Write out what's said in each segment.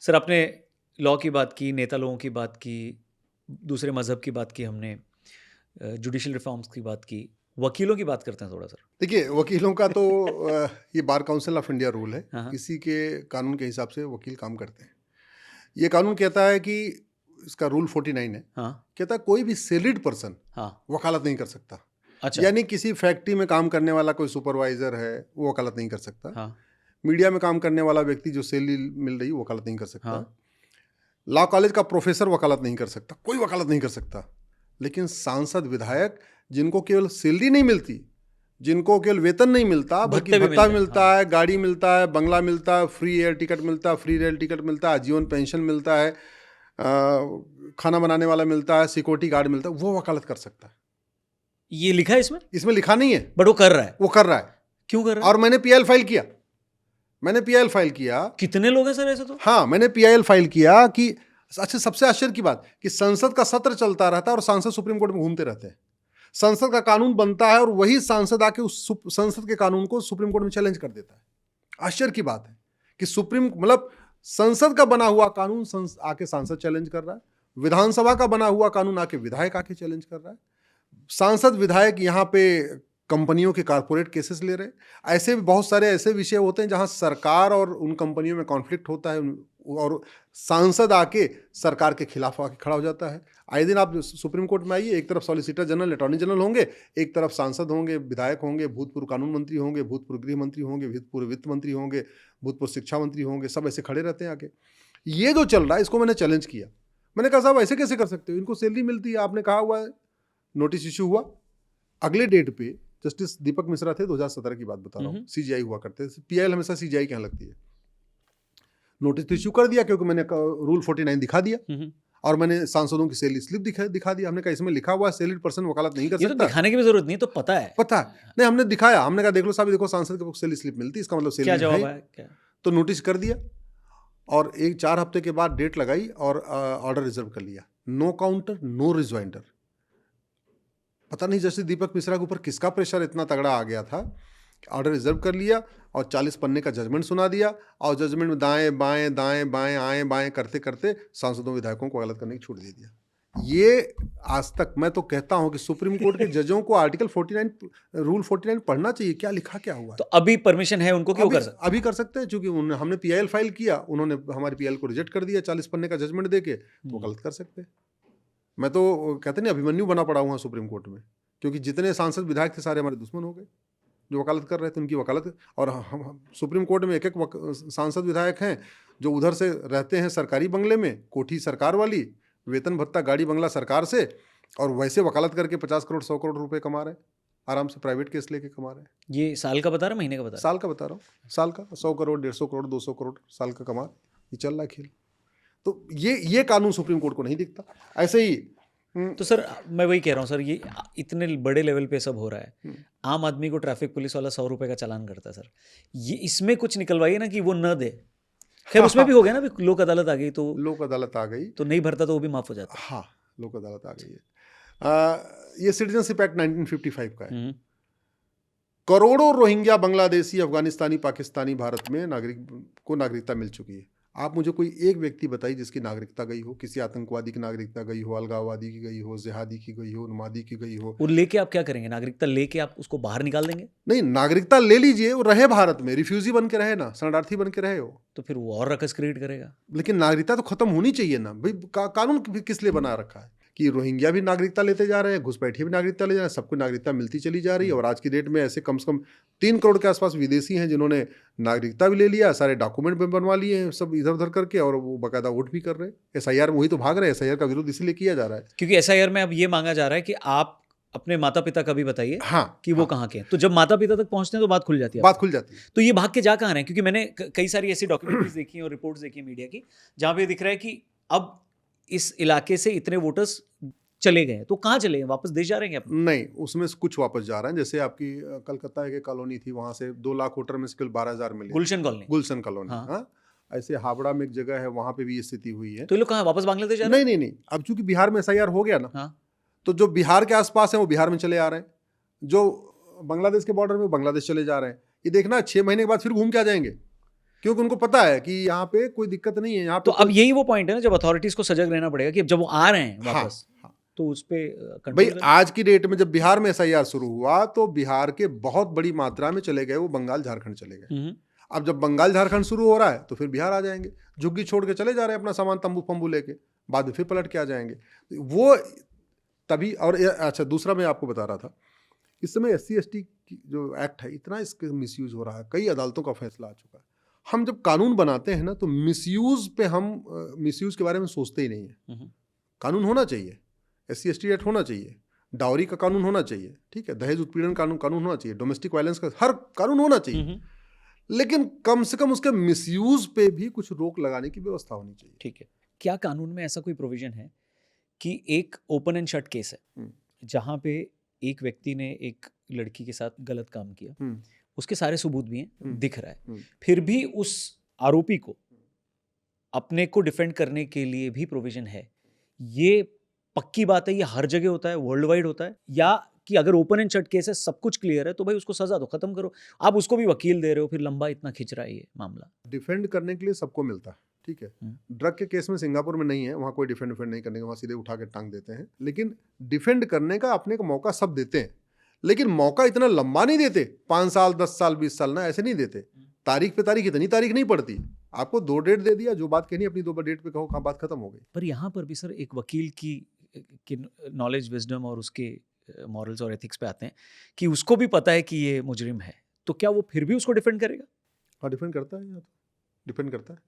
Sir आपने law की बात की, नेता लोगों की बात की, दूसरे मज़हब की बात की हमने, जुडिशियल रिफॉर्म्स की बात की, वकीलों की बात करते हैं थोड़ा सर। देखिए, वकीलों का तो ये bar council of India rule है। हाँ, हाँ। इसी के कानून के हिसाब से वकील काम करते हैं। ये कानून कहता है कि इसका रूल 49 है, हाँ, कहता है कोई भी सैलरीड पर्सन हाँ। वकालत नहीं कर सकता। अच्छा। यानी किसी फैक्ट्री में काम करने वाला कोई सुपरवाइजर है, वो वकालत नहीं कर सकता। हाँ, मीडिया में काम करने वाला व्यक्ति जो सैलरी मिल रही है, वो वकालत नहीं कर सकता। हाँ। लॉ कॉलेज का प्रोफेसर वकालत नहीं कर सकता, कोई वकालत नहीं कर सकता। लेकिन सांसद, विधायक, जिनको केवल सैलरी नहीं मिलती, जिनको केवल वेतन नहीं मिलता बल्कि भत्ते भी भत्ता मिलते हैं, मिलता हाँ। है, गाड़ी मिलता है, बंगला मिलता है, फ्री एयर टिकट मिलता है, फ्री रेल टिकट मिलता है, आजीवन पेंशन मिलता है, खाना बनाने वाला मिलता है, सिक्योरिटी गार्ड मिलता है, वो वकालत कर सकता है। ये लिखा है इसमें? इसमें लिखा नहीं है, बट वो कर रहा है। वो कर रहा है। क्यों कर रहा है? और मैंने पीआईएल फाइल किया, मैंने पीआईएल फाइल किया। कितने लोग हैं सर ऐसे तो? हाँ, मैंने पीआईएल फाइल किया कि अच्छा, सबसे आश्चर्य की बात कि संसद का सत्र चलता रहता है और सांसद सुप्रीम कोर्ट में घूमते रहते हैं। संसद का कानून बनता है और वही सांसद आके उस संसद के कानून को सुप्रीम कोर्ट में चैलेंज कर देता है। आश्चर्य की बात है कि मतलब संसद का बना हुआ कानून आके सांसद चैलेंज कर रहा है, विधानसभा का बना हुआ कानून आके विधायक आके चैलेंज कर रहा है, सांसद विधायक यहाँ पे कंपनियों के कारपोरेट केसेस ले रहे हैं। ऐसे भी बहुत सारे ऐसे विषय होते हैं जहां सरकार और उन कंपनियों में कॉन्फ्लिक्ट होता है और सांसद आके सरकार के खिलाफ आके खड़ा हो जाता है। आए दिन आप सुप्रीम कोर्ट में आइए, एक तरफ सॉलिसिटर जनरल, अटॉर्नी जनरल होंगे, एक तरफ सांसद होंगे, विधायक होंगे, भूतपूर्व कानून मंत्री होंगे, भूतपूर्व गृह मंत्री होंगे, भूतपूर्व वित्त मंत्री होंगे, भूतपूर्व शिक्षा मंत्री होंगे, सब ऐसे खड़े रहते हैं आके। ये जो चल रहा है, इसको मैंने चैलेंज किया। मैंने कहा साहब ऐसे कैसे कर सकते हो, इनको सैलरी मिलती है, आपने कहा हुआ है। नोटिस इशू हुआ, अगले डेट पे जस्टिस दीपक मिश्रा थे, 2017 की बात बता रहा हूँ, सीजीआई हुआ करते थे, पीआईएल हमेशा सीजीआई के यहाँ लगती है। नोटिस इशू कर दिया क्योंकि मैंने रूल 49 दिखा दिया और मैंने सांसदों की सैलरी स्लिप दिखा दिया। हमने कहा इसमें लिखा हुआ है सैलरी पर्सन वकालत नहीं कर ये सकता। तो दिखाने की भी जरूरत नहीं, तो पता है। पता है, नहीं हमने दिखाया, हमने कहा देख लो साहब, देखो सांसद के सैलरी स्लिप मिलती है, इसका मतलब क्या सैलरी जवाब है। है क्या? तो नोटिस कर दिया और 4 हफ्ते के बाद डेट लगाई और ऑर्डर रिजर्व कर लिया। No counter, no rejoinder. पता नहीं जैसे दीपक मिश्रा के ऊपर किसका प्रेशर इतना तगड़ा आ गया था, ऑर्डर रिजर्व कर लिया और 40 पन्ने का जजमेंट सुना दिया और जजमेंट में दाएं बाएं दाएं बाएं आएं बाएं करते करते सांसदों विधायकों को गलत करने की छूट दे दिया। ये आज तक मैं तो कहता हूं कि सुप्रीम कोर्ट के जजों को आर्टिकल 49 रूल 49 पढ़ना चाहिए, क्या लिखा क्या हुआ है। तो अभी परमिशन है उनको, क्यों कर सकते? अभी कर सकते हैं, चूंकि हमने पीआईएल फाइल किया, उन्होंने हमारी पीआईएल को रिजेक्ट कर दिया 40 पन्ने का जजमेंट देके, तो गलत कर सकते हैं। मैं तो कहते नहीं अभिमन्यु बना पड़ा हुआ सुप्रीम कोर्ट में, क्योंकि जितने सांसद विधायक थे सारे हमारे दुश्मन हो गए जो वकालत कर रहे थे, उनकी वकालत। और हम सुप्रीम कोर्ट में एक एक सांसद विधायक हैं जो उधर से रहते हैं सरकारी बंगले में, कोठी सरकार वाली, वेतन भत्ता गाड़ी बंगला सरकार से, और वैसे वकालत करके 50 करोड़ 100 करोड़ रुपए कमा रहे हैं, आराम से प्राइवेट केस लेके कमा रहे हैं। ये साल का बता रहा, महीने का बता रहा? साल का बता रहा हूँ, साल का 100 करोड़ 150 करोड़ 200 करोड़ साल का कमा, ये चल रहा है खेल। तो ये कानून सुप्रीम कोर्ट को नहीं दिखता। ऐसे ही तो सर मैं वही कह रहा हूँ सर, ये इतने बड़े लेवल पे सब हो रहा है, आम आदमी को ट्रैफिक पुलिस वाला 100 रुपए का चालान करता है सर, ये इसमें कुछ निकलवाइए ना कि वो न दे। खैर उसमें भी हो गया ना, लोक अदालत आ गई, तो लोक अदालत आ गई, तो नहीं भरता तो वो भी माफ हो जाता है। हाँ, लोक अदालत आ गई है। ये सिटीजनशिप एक्ट 1955 का है। करोड़ों रोहिंग्या, बांग्लादेशी, अफगानिस्तानी, पाकिस्तानी भारत में नागरिकता मिल चुकी है। आप मुझे कोई एक व्यक्ति बताइए जिसकी नागरिकता गई हो, किसी आतंकवादी की नागरिकता गई हो, अलगाववादी की गई हो, जिहादी की गई हो, नुमादी की गई हो। वो लेके आप क्या करेंगे? नागरिकता लेके आप उसको बाहर निकाल देंगे? नहीं, नागरिकता ले लीजिए, वो रहे भारत में, रिफ्यूजी बन के रहे ना, शरणार्थी बन के रहे हो, तो फिर वो और रकस क्रिएट करेगा। लेकिन नागरिकता तो खत्म होनी चाहिए ना भाई। कानून किस लिए बना रखा है कि रोहिंग्या भी नागरिकता लेते जा रहे हैं, घुसपैठिए भी नागरिकता ले जा रहे हैं, सबको नागरिकता मिलती चली जा रही है। और आज की डेट में ऐसे कम से कम 3 करोड़ के आसपास विदेशी हैं जिन्होंने नागरिकता भी ले लिया, सारे डॉक्यूमेंट भी बनवा लिए हैं सब इधर उधर करके, और वो बाकायदा वोट भी कर रहे हैं। एसआईआर में वही तो भाग रहे हैं, एसआईआर का विरोध इसीलिए किया जा रहा है क्योंकि एसआईआर में अब ये मांगा जा रहा है कि आप अपने माता पिता का भी बताइए, हाँ, कि वो कहाँ के हैं। तो जब माता पिता तक पहुंचते हैं तो बात खुल जाती है। बात खुल जाती है। तो ये भाग के जा कहाँ रहे हैं? क्योंकि मैंने कई सारी ऐसी डॉक्यूमेंट्रीज देखी हैं और रिपोर्ट्स देखी हैं मीडिया की, जहाँ पे दिख रहा है कि अब इस इलाके से इतने वोटर्स चले गए, तो कहाँ चले गए? वापस देश जा रहे हैं अपने? नहीं, उसमें से कुछ वापस जा रहे हैं। जैसे आपकी कलकत्ता की कॉलोनी थी, वहाँ से 2 लाख वोटर में से केवल 12,000 मिले। गुलशन कॉलोनी। गुलशन कॉलोनी, हाँ। हाँ। ऐसे हावड़ा में एक जगह है, वहाँ पे भी ये स्थिति हुई है। तो ये लोग कहाँ वापस बांग्लादेश जा रहे हैं? नहीं, अब चूंकि बिहार में एसआईआर हो गया ना, हाँ। तो जो बिहार के आसपास है वो बिहार में चले आ रहे हैं, जो बांग्लादेश के बॉर्डर में वो बांग्लादेश चले जा रहे हैं। ये देखना 6 महीने के बाद फिर घूम के आ जाएंगे। क्योंकि उनको पता है कि यहाँ पे कोई दिक्कत नहीं है, यहाँ तो पे अब यही वो पॉइंट है ना, जब अथॉरिटीज को सजग रहना पड़ेगा कि अब जब वो आ रहे हैं हाँ, वापस, हाँ। तो उस पे भाई कंट्रोल आज की डेट में जब बिहार में SIR शुरू हुआ तो बिहार के बहुत बड़ी मात्रा में चले गए वो बंगाल झारखंड चले गए। अब जब बंगाल झारखंड शुरू हो रहा है तो फिर बिहार आ जाएंगे, झुग्गी छोड़ के चले जा रहे हैं अपना सामान तंबू पंबू लेके, बाद में फिर पलट के आ जाएंगे वो तभी। और अच्छा, दूसरा मैं आपको बता रहा था, इस समय SC/ST जो एक्ट है इतना इसके मिसयूज हो रहा है, कई अदालतों का फैसला आ चुका है। हम जब कानून बनाते हैं ना तो मिसयूज पे हम मिसयूज के बारे में सोचते ही नहीं है। कानून होना चाहिए, SC/ST एक्ट होना चाहिए, डाउरी का कानून होना चाहिए, ठीक है, दहेज उत्पीड़न कानून होना चाहिए, डोमेस्टिक वायलेंस का हर कानून होना चाहिए, लेकिन कम से कम उसके मिसयूज पे भी कुछ रोक लगाने की व्यवस्था होनी चाहिए। ठीक है, क्या कानून में ऐसा कोई प्रोविजन है कि एक ओपन एंड शट केस है जहां पे एक व्यक्ति ने एक लड़की के साथ गलत काम किया, उसके सारे सबूत भी हैं, दिख रहा है, फिर भी उस आरोपी को अपने को डिफेंड करने के लिए भी प्रोविजन है, ये पक्की बात है? ये हर जगह होता है, वर्ल्ड वाइड होता है? या कि अगर ओपन एंड शट केस है, सब कुछ क्लियर है, तो भाई उसको सजा दो, खत्म करो, आप उसको भी वकील दे रहे हो, फिर लंबा इतना खिंच रहा है ये मामला? डिफेंड करने के लिए सबको मिलता है, ठीक है। ड्रग के केस में सिंगापुर में नहीं है, वहाँ कोई डिफेंड नहीं करने का, वहाँ सीधे उठा के टांग देते हैं, लेकिन डिफेंड करने का अपने को मौका सब देते हैं, लेकिन मौका इतना लंबा नहीं देते, 5 साल 10 साल 20 साल ना, ऐसे नहीं देते। तारीख पे तारीख, इतनी तारीख नहीं पड़ती, आपको 2 डेट दे दिया, जो बात कहनी अपनी 2 डेट पे कहो, कहाँ बात खत्म हो गई। पर यहाँ पर भी सर एक वकील की नॉलेज, विजडम और उसके मॉरल्स और एथिक्स पे आते हैं कि उसको भी पता है कि ये मुजरिम है, तो क्या वो फिर भी उसको डिफेंड करेगा? हाँ, डिफेंड करता है, डिफेंड करता है।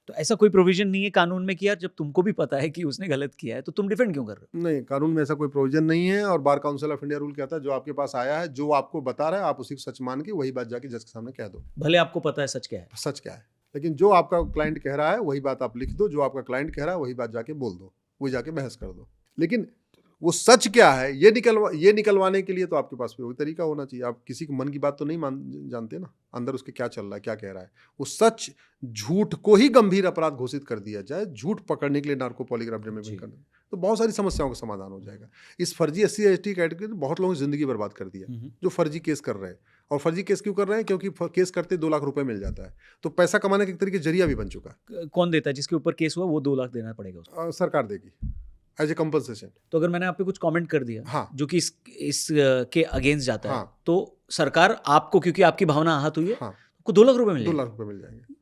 तो ऐसा कोई प्रोविजन नहीं है कानून में कि यार जब तुमको भी पता है कि उसने गलत किया है तो तुम डिफेंड क्यों कर रहे हो? नहीं, कानून में ऐसा कोई प्रोविजन नहीं है, और bar council of India rule कहता है जो आपके पास आया है, जो आपको बता रहा है, आप उसी को सच मान के वही बात जाके जज के सामने कह दो, भले आपको पता है सच क्या है। सच क्या है, लेकिन जो आपका क्लाइंट कह रहा है वही बात आप लिख दो, जो आपका क्लाइंट कह रहा है वही बात जाके बोल दो, वही जाके बहस कर दो। लेकिन वो सच क्या है ये निकलवाने के लिए तो आपके पास वही तरीका होना चाहिए। आप किसी के मन की बात तो नहीं जानते ना, अंदर उसके क्या चल रहा है, क्या कह रहा है। वो सच झूठ को ही गंभीर अपराध घोषित कर दिया जाए, झूठ पकड़ने के लिए नार्को पॉलीग्राफ में करना, तो बहुत सारी समस्याओं का समाधान हो जाएगा। इस फर्जी SC/ST कैटेगरी ने बहुत लोगों की जिंदगी बर्बाद कर दिया, जो फर्जी केस कर रहे हैं। और फर्जी केस क्यों कर रहे हैं? क्योंकि केस करते 2 लाख रुपए मिल जाता है, तो पैसा कमाने के एक तरीके जरिया भी बन चुका है। कौन देता है? जिसके ऊपर केस हुआ वो 2 लाख देना पड़ेगा उसको? सरकार देगी एज ए कंपनसेशन। तो अगर मैंने आप पे कुछ कमेंट कर दिया, हाँ, जो कि इस के अगेंस्ट जाता है, हाँ, तो सरकार आपको, क्योंकि आपकी भावना आहत हुई है, हाँ, आपको 2 लाख रुपए मिल 2 लाख रुपए मिल जाएंगे।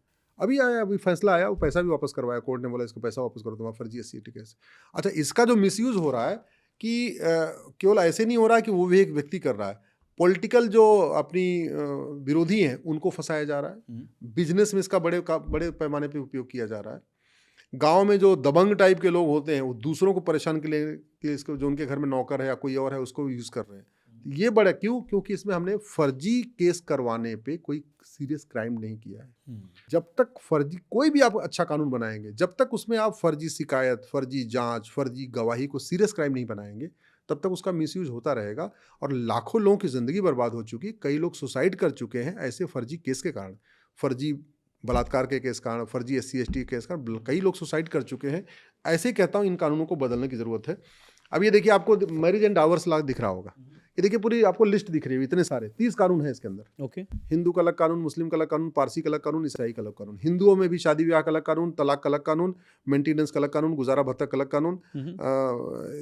अभी फैसला आया, वो पैसा भी वापस करवाया कोर्ट ने, बोला इसका पैसा वापस करो, तुम्हारा फर्जी SC/ST केस। अच्छा, इसका जो मिसयूज हो रहा है कि केवल ऐसे नहीं हो रहा है कि वो भी एक व्यक्ति कर रहा है, पॉलिटिकल जो अपनी विरोधी हैं उनको फंसाया जा रहा है, बिजनेस में इसका बड़े पैमाने पे उपयोग किया जा रहा है। गांव में जो दबंग टाइप के लोग होते हैं वो दूसरों को परेशान के लिए इसको, जो उनके घर में नौकर है या कोई और है, उसको यूज़ कर रहे हैं। ये बड़ा क्योंकि इसमें हमने फर्जी केस करवाने पे कोई सीरियस क्राइम नहीं किया है। जब तक फर्जी कोई भी आप अच्छा कानून बनाएंगे, जब तक उसमें आप फर्जी शिकायत, फर्जी जांच, फर्जी गवाही को सीरियस क्राइम नहीं बनाएंगे, तब तक उसका मिसयूज होता रहेगा, और लाखों लोगों की ज़िंदगी बर्बाद हो चुकी। कई लोग सुसाइड कर चुके हैं ऐसे फर्जी केस के कारण, फर्जी बलात्कार के केस कारण, फर्जी SC/ST केस कारण कई लोग सुसाइड कर चुके हैं। ऐसे ही कहता हूँ, इन कानूनों को बदलने की ज़रूरत है। अब ये देखिए, आपको मैरिज एंड डाइवोर्स लॉ दिख रहा होगा, ये देखिए पूरी आपको लिस्ट दिख रही है, इतने सारे 30 कानून है इसके अंदर। ओके, हिंदू का अलग कानून, मुस्लिम का अलग कानून, पारसी का अलग कानून, ईसाई का अलग कानून। हिंदुओं में भी शादी ब्याह का अलग कानून, तलाक का अलग कानून, मेंटेनेंस का अलग कानून, गुजारा भत्ता का अलग कानून,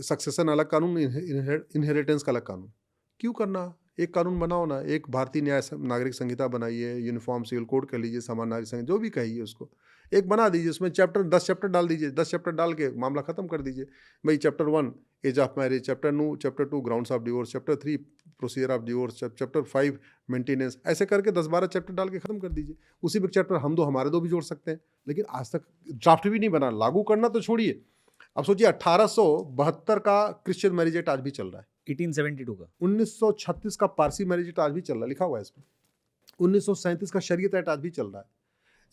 सक्सेशन अलग कानून, इनहेरिटेंस का अलग कानून। क्यों करना? एक कानून बनाओ ना, एक भारतीय न्याय नागरिक संहिता बनाइए, यूनिफॉर्म सिविल कोड कह लीजिए, समान नागरिक संहिता, जो भी कहिए उसको एक बना दीजिए, उसमें 10 चैप्टर डाल दीजिए, 10 चैप्टर डाल के मामला खत्म कर दीजिए। भाई chapter 1 age of marriage, chapter 2 grounds of divorce, chapter 3 procedure of divorce, chapter 5 maintenance, ऐसे करके 10-12 चैप्टर डाल के खत्म कर दीजिए। उसी में चैप्टर हम दो हमारे दो भी जोड़ सकते हैं, लेकिन आज तक ड्राफ्ट भी नहीं बना, लागू करना तो छोड़िए। अब सोचिए 1872 का क्रिश्चियन मैरिज एक्ट आज भी चल रहा है, 1872 का, 1936 का पारसी मैरिज एक्ट आज भी चल रहा है, लिखा हुआ है इसमें, 1937 का शरीयत एक्ट आज भी चल रहा है।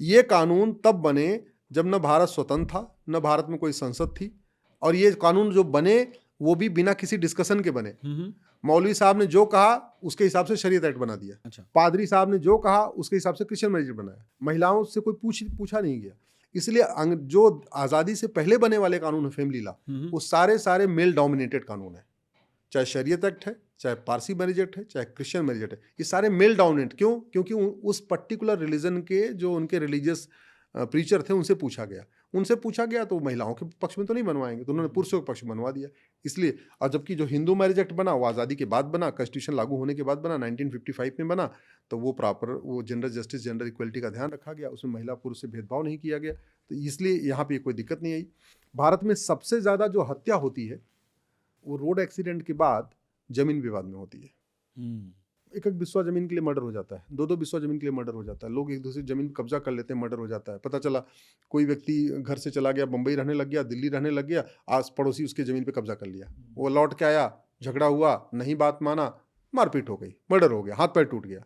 ये कानून तब बने जब न भारत स्वतंत्र था, न भारत में कोई संसद थी, और ये कानून जो बने वो भी बिना किसी डिस्कशन के बने। मौलवी साहब ने जो कहा उसके हिसाब से शरीयत एक्ट बना दिया। अच्छा। पादरी साहब ने जो कहा उसके हिसाब से क्रिश्चियन मैरिज बनाया। महिलाओं से कोई पूछा नहीं गया। इसलिए जो आज़ादी से पहले बने वाले कानून है फैमिली लॉ, वो सारे मेल डोमिनेटेड कानून है। चाहे शरीयत एक्ट है, चाहे पारसी मैरिज एक्ट है, चाहे क्रिश्चियन मैरिज एक्ट है, ये सारे मेल डाउनेंट। क्यों? क्योंकि उस पर्टिकुलर रिलीजन के जो उनके रिलीजियस प्रीचर थे उनसे पूछा गया तो महिलाओं के पक्ष में तो नहीं बनवाएंगे, तो उन्होंने पुरुषों के पक्ष में बनवा दिया। इसलिए, और जबकि जो हिंदू मैरिज एक्ट बना वो आज़ादी के बाद बना, कॉन्स्टिट्यूशन लागू होने के बाद बना, 1955 में बना, तो वो प्रॉपर वो जेंडर जस्टिस, जेंडर इक्वलिटी का ध्यान रखा गया, उसमें महिला पुरुष से भेदभाव नहीं किया गया, तो इसलिए यहाँ पे कोई दिक्कत नहीं आई। भारत में सबसे ज़्यादा जो हत्या होती है वो रोड एक्सीडेंट के बाद जमीन विवाद में होती है। एक बिस्वा जमीन के लिए मर्डर हो जाता है, दो बिस्वा जमीन के लिए मर्डर हो जाता है, लोग एक दूसरे जमीन कब्जा कर लेते हैं, मर्डर हो जाता है। पता चला कोई व्यक्ति घर से चला गया, बंबई रहने लग गया, दिल्ली रहने लग गया, आस पड़ोसी उसके जमीन पे कब्जा कर लिया, वो लौट के आया, झगड़ा हुआ, नहीं बात माना, मारपीट हो गई, मर्डर हो गया, हाथ पैर टूट गया।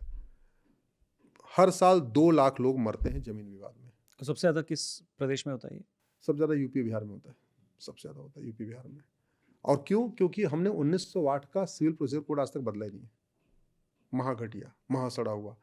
हर साल 2 लाख लोग मरते हैं जमीन विवाद में। सबसे ज़्यादा किस प्रदेश में होता है ये? सबसे ज़्यादा यूपी बिहार में होता है, सबसे ज़्यादा होता है यूपी बिहार में। और क्यों? क्योंकि हमने 1908 का सिविल प्रोसीजर कोड आज तक बदला ही नहीं है। महाघटिया, महासड़ा हुआ।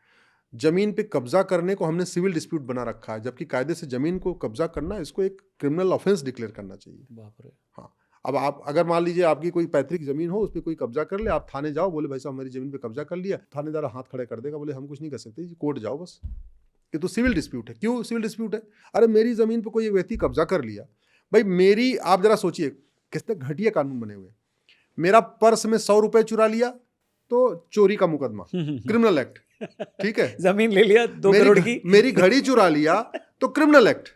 जमीन पे कब्जा करने को हमने सिविल डिस्प्यूट बना रखा है, जबकि कायदे से जमीन को कब्जा करना, इसको एक क्रिमिनल ऑफेंस डिक्लेयर करना चाहिए। बाप रे। हाँ, अब आप अगर मान लीजिए आपकी कोई पैतृक जमीन हो, उस पर कोई कब्जा कर ले, आप थाने जाओ, बोले भाई साहब मेरी जमीन पे कब्जा कर लिया, थानेदार हाथ खड़े कर देगा, बोले हम कुछ नहीं कर सकते, कोर्ट जाओ बस, ये तो सिविल डिस्प्यूट है। क्यों सिविल डिस्प्यूट है? अरे मेरी जमीन पे कोई एक व्यक्ति कब्जा कर लिया, भाई मेरी, आप जरा सोचिए कितने घटिया कानून बने हुए। मेरा पर्स में 100 रुपए चुरा लिया तो चोरी का मुकदमा, क्रिमिनल एक्ट, ठीक है। जमीन ले लिया 2 करोड़ की, मेरी घड़ी चुरा लिया तो क्रिमिनल एक्ट।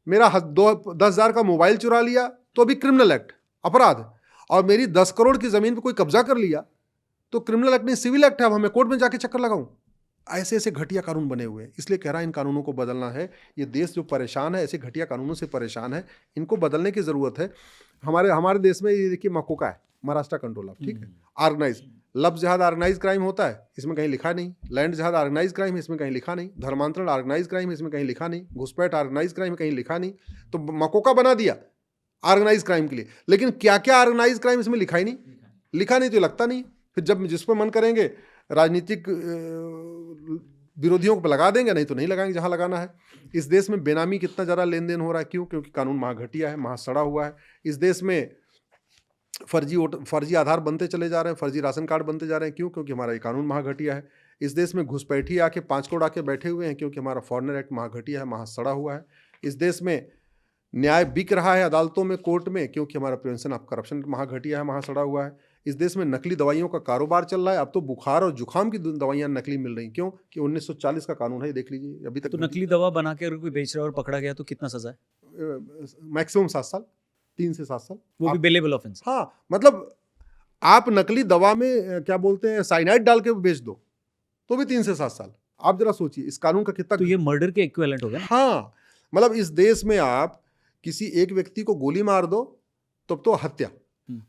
मेरा 10,000 का मोबाइल चुरा लिया तो अभी क्रिमिनल एक्ट, अपराध। और मेरी 10 करोड़ की जमीन पे कोई कब्जा कर लिया तो क्रिमिनल एक्ट नहीं, सिविल एक्ट है, अब हमें कोर्ट में जाके चक्कर लगाऊं। ऐसे ऐसे घटिया कानून बने हुए हैं, इसलिए कह रहा है इन कानूनों को बदलना है। ये देश जो परेशान है, ऐसे घटिया कानूनों से परेशान है, इनको बदलने की जरूरत है। हमारे देश में ये देखिए मकोका है, महाराष्ट्र कंट्रोल ऑफ, ठीक है, ऑर्गेनाइज। लव जिहाद ऑर्गेनाइज क्राइम होता है, इसमें कहीं लिखा नहीं। लैंड जिहाद ऑर्गेनाइज क्राइम है, इसमें कहीं लिखा नहीं। धर्मांतरण ऑर्गेनाइज क्राइम है, इसमें कहीं लिखा नहीं। घुसपैठ ऑर्गेनाइज क्राइम है, कहीं लिखा नहीं। तो मकोका बना दिया ऑर्गेनाइज क्राइम के लिए, लेकिन क्या क्या ऑर्गेनाइज क्राइम इसमें लिखा ही नहीं, लिखा नहीं तो लगता नहीं। फिर जब जिस पर मन करेंगे राजनीतिक विरोधियों को लगा देंगे, नहीं तो नहीं लगाएंगे जहां लगाना है। इस देश में बेनामी कितना ज़्यादा लेन देन हो रहा है, क्यों? क्योंकि कानून महाघटिया है, महासड़ा हुआ है। इस देश में फर्जी आधार बनते चले जा रहे हैं, फर्जी राशन कार्ड बनते जा रहे हैं, क्यों? क्योंकि हमारा ये कानून महाघटिया है। इस देश में घुसपैठी आके 5 करोड़ आके बैठे हुए हैं, क्योंकि हमारा फॉरेनर एक्ट महाघटिया है, महासड़ा हुआ है। इस देश में न्याय बिक रहा है अदालतों में, कोर्ट में, क्योंकि हमारा प्रिवेंशन ऑफ करप्शन महाघटिया है, महासड़ा हुआ है। इस देश में नकली दवाइयों का कारोबार चल रहा है। अब तो बुखार और जुखाम की दवाइयां नकली मिल रही, क्यों? कि 1940 का कानून है, देख लीजिए अभी तक। तो नकली दवा बना के अगर कोई बेच रहा है और पकड़ा गया तो कितना सजा है? मैक्सिमम 7 साल, 3 से 7 साल। वो भी बेलेबल ऑफेंस? हाँ, मतलब आप नकली दवा में क्या बोलते हैं, साइनाइड डाल के बेच दो तो भी 3 से 7 साल। आप जरा सोचिए इस कानून का कितना। तो ये मर्डर के इक्विवेलेंट हो गया ना? हाँ, मतलब इस देश में आप किसी एक व्यक्ति को गोली मार दो तब तो हत्या,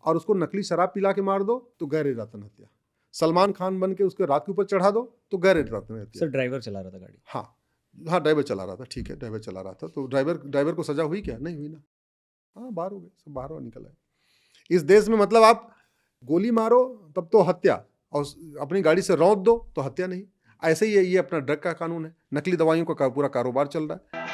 और उसको नकली शराब पिला के मार दो तो गैर इरादतन हत्या। सलमान खान बन के उसके रात के ऊपर चढ़ा दो तो गैर इरादतन हत्या। सर ड्राइवर चला रहा था गाड़ी? हाँ ड्राइवर चला रहा था, ठीक है, ड्राइवर चला रहा था, तो ड्राइवर को सजा हुई क्या? नहीं हुई ना। हाँ, बाहर हो गए, सब बाहर निकल आए। इस देश में मतलब आप गोली मारो तब तो हत्या, और अपनी गाड़ी से रौंद दो तो हत्या नहीं। ऐसे ही ये अपना ड्रग का कानून है, नकली दवाइयों का पूरा कारोबार चल रहा है।